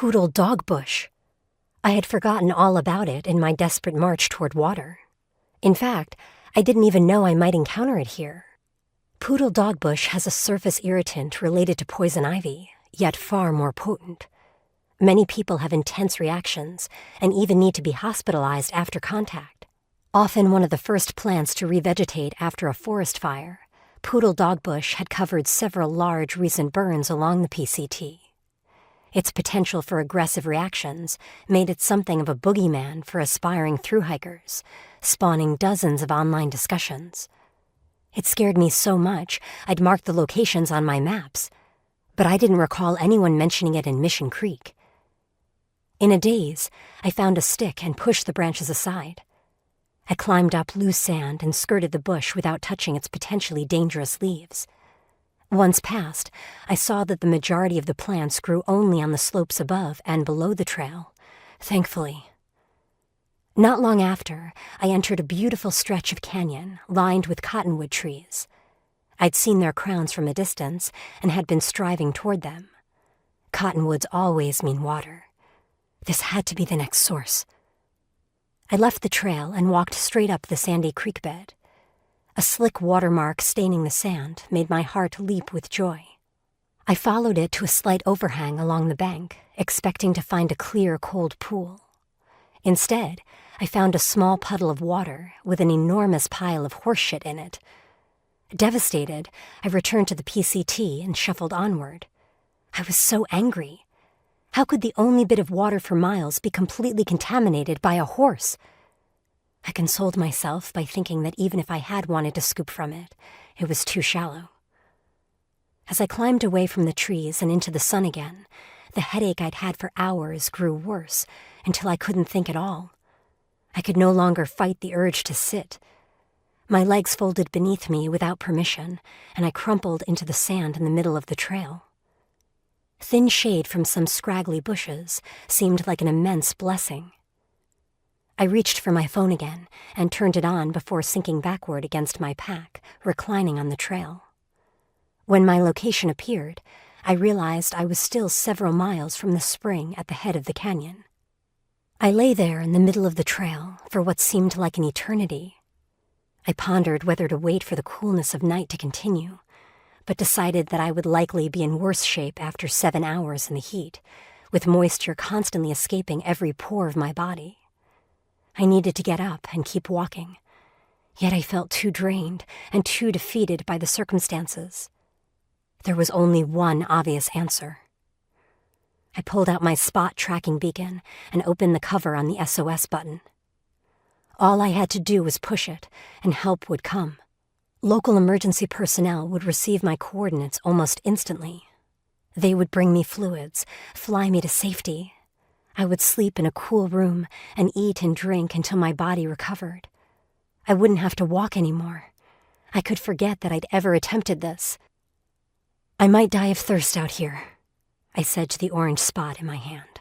poodle dog bush. I had forgotten all about it in my desperate march toward water. In fact, I didn't even know I might encounter it here. Poodle dogbush has a surface irritant related to poison ivy, yet far more potent. Many people have intense reactions and even need to be hospitalized after contact. Often one of the first plants to revegetate after a forest fire, poodle dogbush had covered several large recent burns along the PCT. Its potential for aggressive reactions made it something of a boogeyman for aspiring thru-hikers, spawning dozens of online discussions. It scared me so much I'd marked the locations on my maps, but I didn't recall anyone mentioning it in Mission Creek. In a daze, I found a stick and pushed the branches aside. I climbed up loose sand and skirted the bush without touching its potentially dangerous leaves. Once past, I saw that the majority of the plants grew only on the slopes above and below the trail, thankfully. Not long after, I entered a beautiful stretch of canyon lined with cottonwood trees. I'd seen their crowns from a distance and had been striving toward them. Cottonwoods always mean water. This had to be the next source. I left the trail and walked straight up the sandy creek bed. A slick watermark staining the sand made my heart leap with joy. I followed it to a slight overhang along the bank, expecting to find a clear, cold pool. Instead, I found a small puddle of water with an enormous pile of horse shit in it. Devastated, I returned to the PCT and shuffled onward. I was so angry. How could the only bit of water for miles be completely contaminated by a horse? I consoled myself by thinking that even if I had wanted to scoop from it, it was too shallow. As I climbed away from the trees and into the sun again, the headache I'd had for hours grew worse until I couldn't think at all. I could no longer fight the urge to sit. My legs folded beneath me without permission, and I crumpled into the sand in the middle of the trail. Thin shade from some scraggly bushes seemed like an immense blessing. I reached for my phone again and turned it on before sinking backward against my pack, reclining on the trail. When my location appeared, I realized I was still several miles from the spring at the head of the canyon. I lay there in the middle of the trail for what seemed like an eternity. I pondered whether to wait for the coolness of night to continue, but decided that I would likely be in worse shape after 7 hours in the heat, with moisture constantly escaping every pore of my body. I needed to get up and keep walking, yet I felt too drained and too defeated by the circumstances. There was only one obvious answer. I pulled out my spot tracking beacon and opened the cover on the SOS button. All I had to do was push it, and help would come. Local emergency personnel would receive my coordinates almost instantly. They would bring me fluids, fly me to safety. I would sleep in a cool room and eat and drink until my body recovered. I wouldn't have to walk anymore. I could forget that I'd ever attempted this. I might die of thirst out here, I said to the orange spot in my hand.